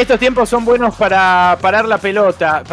Estos tiempos son buenos para parar la pelota,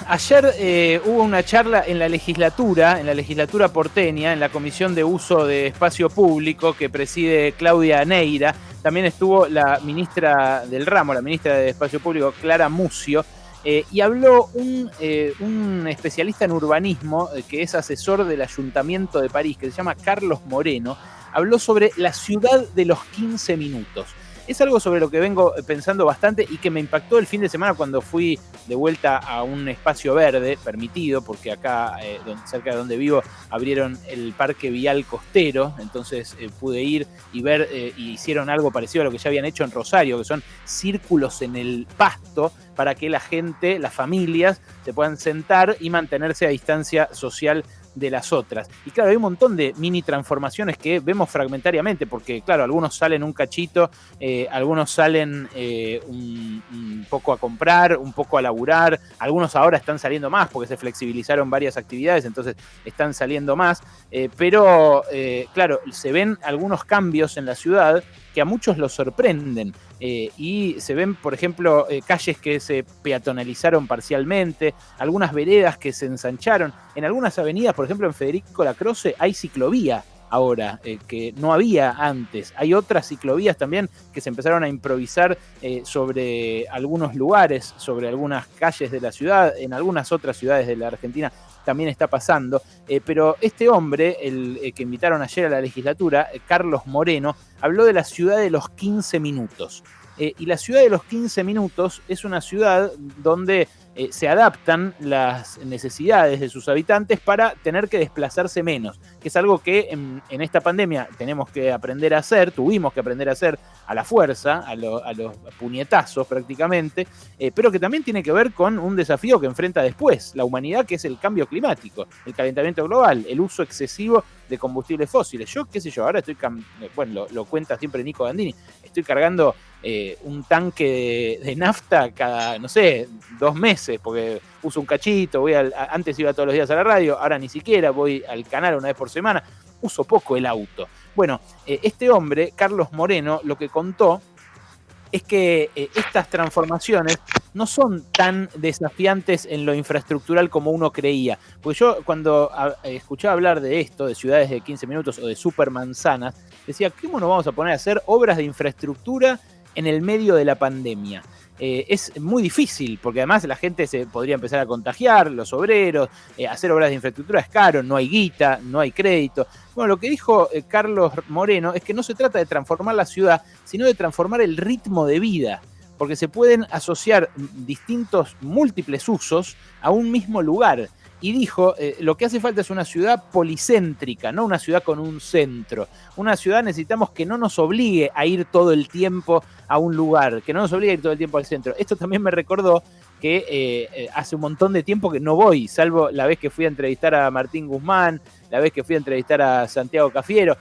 Ayer hubo una charla en la legislatura porteña, en la Comisión de Uso de Espacio Público que preside Claudia Neira. También estuvo la ministra del ramo, la ministra de Espacio Público, Clara Mucio, y habló un especialista en urbanismo que es asesor del Ayuntamiento de París, que se llama Carlos Moreno. Habló sobre la ciudad de los 15 minutos. Es algo sobre lo que vengo pensando bastante y que me impactó el fin de semana cuando fui de vuelta a un espacio verde permitido, porque acá, cerca de donde vivo, abrieron el Parque Vial Costero, entonces pude ir y ver, y hicieron algo parecido a lo que ya habían hecho en Rosario, que son círculos en el pasto para que la gente, las familias, se puedan sentar y mantenerse a distancia social de las otras. Y claro, hay un montón de mini transformaciones que vemos fragmentariamente, porque claro, algunos salen un cachito, algunos salen un poco a comprar, un poco a laburar, algunos ahora están saliendo más porque se flexibilizaron varias actividades, entonces están saliendo más, pero claro, se ven algunos cambios en la ciudad que a muchos los sorprenden. Y se ven, por ejemplo, calles que se peatonalizaron parcialmente, algunas veredas que se ensancharon. En algunas avenidas, por ejemplo, en Federico Lacroze, hay ciclovía ahora, que no había antes. Hay otras ciclovías también que se empezaron a improvisar sobre algunos lugares, sobre algunas calles de la ciudad, en algunas otras ciudades de la Argentina también está pasando, pero este hombre, el que invitaron ayer a la legislatura, Carlos Moreno, habló de la ciudad de los 15 minutos. Y la ciudad de los 15 minutos es una ciudad donde se adaptan las necesidades de sus habitantes para tener que desplazarse menos, que es algo que en esta pandemia tuvimos que aprender a hacer a la fuerza, a los puñetazos prácticamente, pero que también tiene que ver con un desafío que enfrenta después la humanidad, que es el cambio climático, el calentamiento global, el uso excesivo de combustibles fósiles. Yo, qué sé yo, ahora estoy, bueno, lo cuenta siempre Nico Gandini, estoy cargando un tanque de nafta cada, no sé, 2 meses, porque uso un cachito, antes iba todos los días a la radio, ahora ni siquiera, voy al canal una vez por semana, uso poco el auto. Bueno, este hombre, Carlos Moreno, lo que contó es que estas transformaciones no son tan desafiantes en lo infraestructural como uno creía. Porque yo cuando escuchaba hablar de esto, de ciudades de 15 minutos o de supermanzanas, decía, ¿cómo nos vamos a poner a hacer obras de infraestructura en el medio de la pandemia? Es muy difícil, porque además la gente se podría empezar a contagiar, los obreros, hacer obras de infraestructura es caro, no hay guita, no hay crédito. Bueno, lo que dijo Carlos Moreno es que no se trata de transformar la ciudad, sino de transformar el ritmo de vida, porque se pueden asociar distintos, múltiples usos a un mismo lugar. Y dijo, lo que hace falta es una ciudad policéntrica, no una ciudad con un centro. Una ciudad necesitamos que no nos obligue a ir todo el tiempo a un lugar, que no nos obligue a ir todo el tiempo al centro. Esto también me recordó que hace un montón de tiempo que no voy, salvo la vez que fui a entrevistar a Martín Guzmán, la vez que fui a entrevistar a Santiago Cafiero.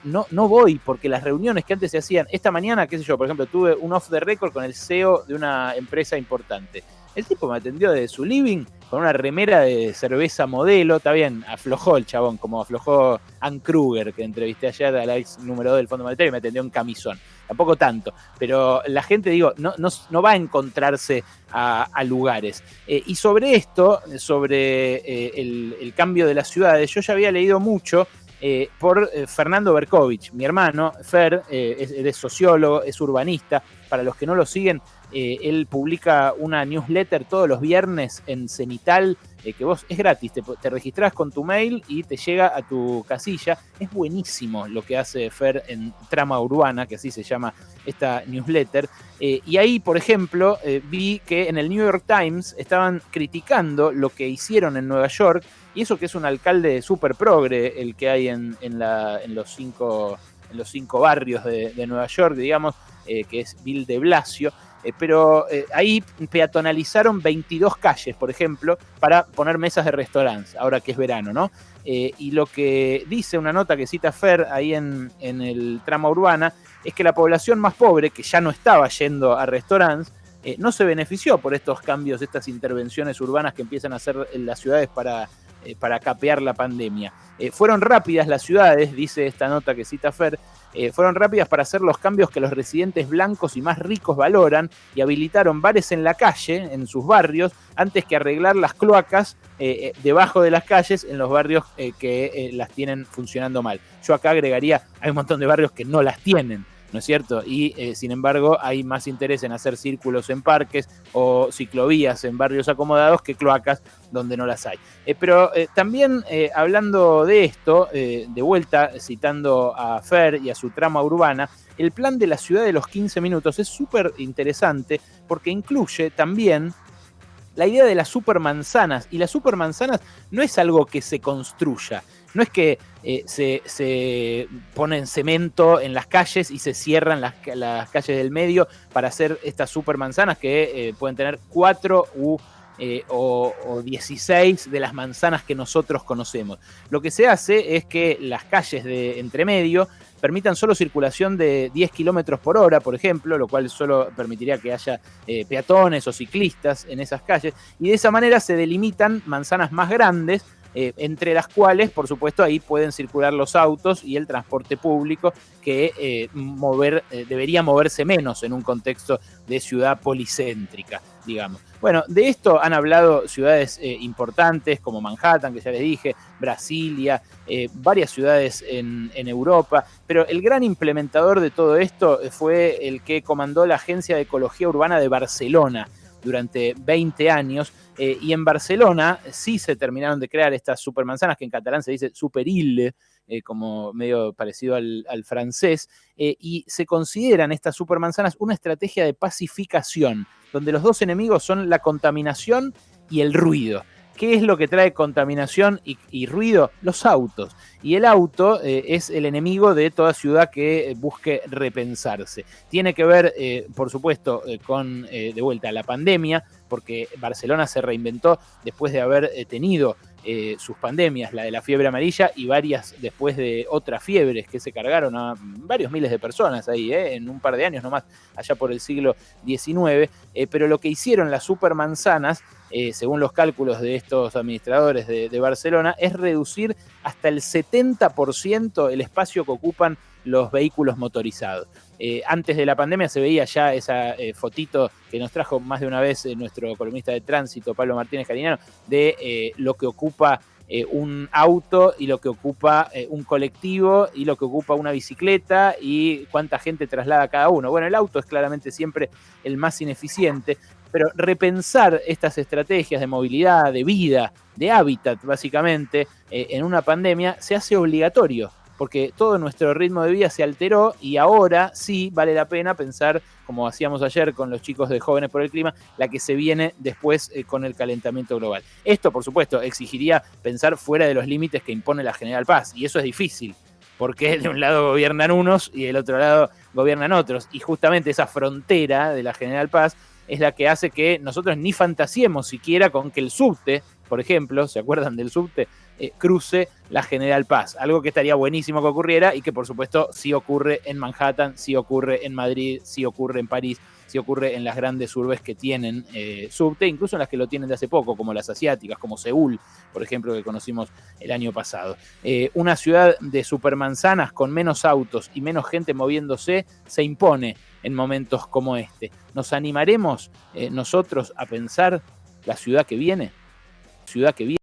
No voy porque las reuniones que antes se hacían, esta mañana, qué sé yo, por ejemplo, tuve un off the record con el CEO de una empresa importante. El tipo me atendió desde su living con una remera de cerveza Modelo, está bien, aflojó el chabón, como aflojó Ann Kruger, que entrevisté ayer a la ex número 2 del Fondo Monetario y me atendió en camisón. Tampoco tanto, pero la gente, digo, no va a encontrarse a lugares. Y sobre esto, sobre el cambio de las ciudades, yo ya había leído mucho por Fernando Berkovich, mi hermano, Fer, él es sociólogo, es urbanista. Para los que no lo siguen, él publica una newsletter todos los viernes en Cenital, que vos es gratis, te registrás con tu mail y te llega a tu casilla. Es buenísimo lo que hace Fer en Trama Urbana, que así se llama esta newsletter. Y ahí, por ejemplo, vi que en el New York Times estaban criticando lo que hicieron en Nueva York, y eso que es un alcalde súper progre, el que hay en los 5 barrios de Nueva York, digamos, que es Bill de Blasio. Pero ahí peatonalizaron 22 calles, por ejemplo, para poner mesas de restaurantes, ahora que es verano, ¿no? Y lo que dice una nota que cita Fer ahí en el Trama Urbana es que la población más pobre, que ya no estaba yendo a restaurantes, no se benefició por estos cambios, estas intervenciones urbanas que empiezan a hacer en las ciudades para para capear la pandemia. Fueron rápidas las ciudades, dice esta nota que cita Fer, fueron rápidas para hacer los cambios que los residentes blancos y más ricos valoran y habilitaron bares en la calle, en sus barrios, antes que arreglar las cloacas debajo de las calles en los barrios que las tienen funcionando mal. Yo acá agregaría, hay un montón de barrios que no las tienen, ¿no es cierto? Y sin embargo hay más interés en hacer círculos en parques o ciclovías en barrios acomodados que cloacas donde no las hay. Pero también hablando de esto, de vuelta citando a Fer y a su trama urbana, el plan de la ciudad de los 15 minutos es súper interesante porque incluye también la idea de las supermanzanas. Y las supermanzanas no es algo que se construya. No es que se ponen cemento en las calles y se cierran las calles del medio para hacer estas supermanzanas que pueden tener 4 o 16 de las manzanas que nosotros conocemos. Lo que se hace es que las calles de entremedio permitan solo circulación de 10 kilómetros por hora, por ejemplo, lo cual solo permitiría que haya peatones o ciclistas en esas calles, y de esa manera se delimitan manzanas más grandes, entre las cuales, por supuesto, ahí pueden circular los autos y el transporte público, que debería moverse menos en un contexto de ciudad policéntrica, digamos. Bueno, de esto han hablado ciudades importantes como Manhattan, que ya les dije, Brasilia, varias ciudades en Europa, pero el gran implementador de todo esto fue el que comandó la Agencia de Ecología Urbana de Barcelona durante 20 años, y en Barcelona sí se terminaron de crear estas supermanzanas, que en catalán se dice superille, como medio parecido al francés, y se consideran estas supermanzanas una estrategia de pacificación, donde los dos enemigos son la contaminación y el ruido. ¿Qué es lo que trae contaminación y ruido? Los autos. Y el auto es el enemigo de toda ciudad que busque repensarse. Tiene que ver, por supuesto, con, de vuelta, la pandemia, porque Barcelona se reinventó después de haber tenido sus pandemias, la de la fiebre amarilla y varias después de otras fiebres que se cargaron a varios miles de personas ahí, en un par de años nomás, allá por el siglo XIX. Pero lo que hicieron las supermanzanas, según los cálculos de estos administradores de Barcelona, es reducir hasta el 70% el espacio que ocupan los vehículos motorizados. Antes de la pandemia se veía ya esa fotito que nos trajo más de una vez nuestro columnista de tránsito, Pablo Martínez Cariñano, de lo que ocupa un auto y lo que ocupa un colectivo y lo que ocupa una bicicleta y cuánta gente traslada cada uno. Bueno, el auto es claramente siempre el más ineficiente, pero repensar estas estrategias de movilidad, de vida, de hábitat, básicamente, en una pandemia se hace obligatorio, porque todo nuestro ritmo de vida se alteró y ahora sí vale la pena pensar, como hacíamos ayer con los chicos de Jóvenes por el Clima, la que se viene después con el calentamiento global. Esto, por supuesto, exigiría pensar fuera de los límites que impone la General Paz, y eso es difícil, porque de un lado gobiernan unos y del otro lado gobiernan otros, y justamente esa frontera de la General Paz es la que hace que nosotros ni fantasiemos siquiera con que el subte, por ejemplo, ¿se acuerdan del subte? Cruce la General Paz, algo que estaría buenísimo que ocurriera y que por supuesto sí ocurre en Manhattan, sí ocurre en Madrid, sí ocurre en París, sí ocurre en las grandes urbes que tienen subte, incluso en las que lo tienen de hace poco, como las asiáticas, como Seúl, por ejemplo, que conocimos el año pasado. Una ciudad de supermanzanas con menos autos y menos gente moviéndose se impone en momentos como este. ¿Nos animaremos nosotros a pensar la ciudad que viene? Ciudad que viene.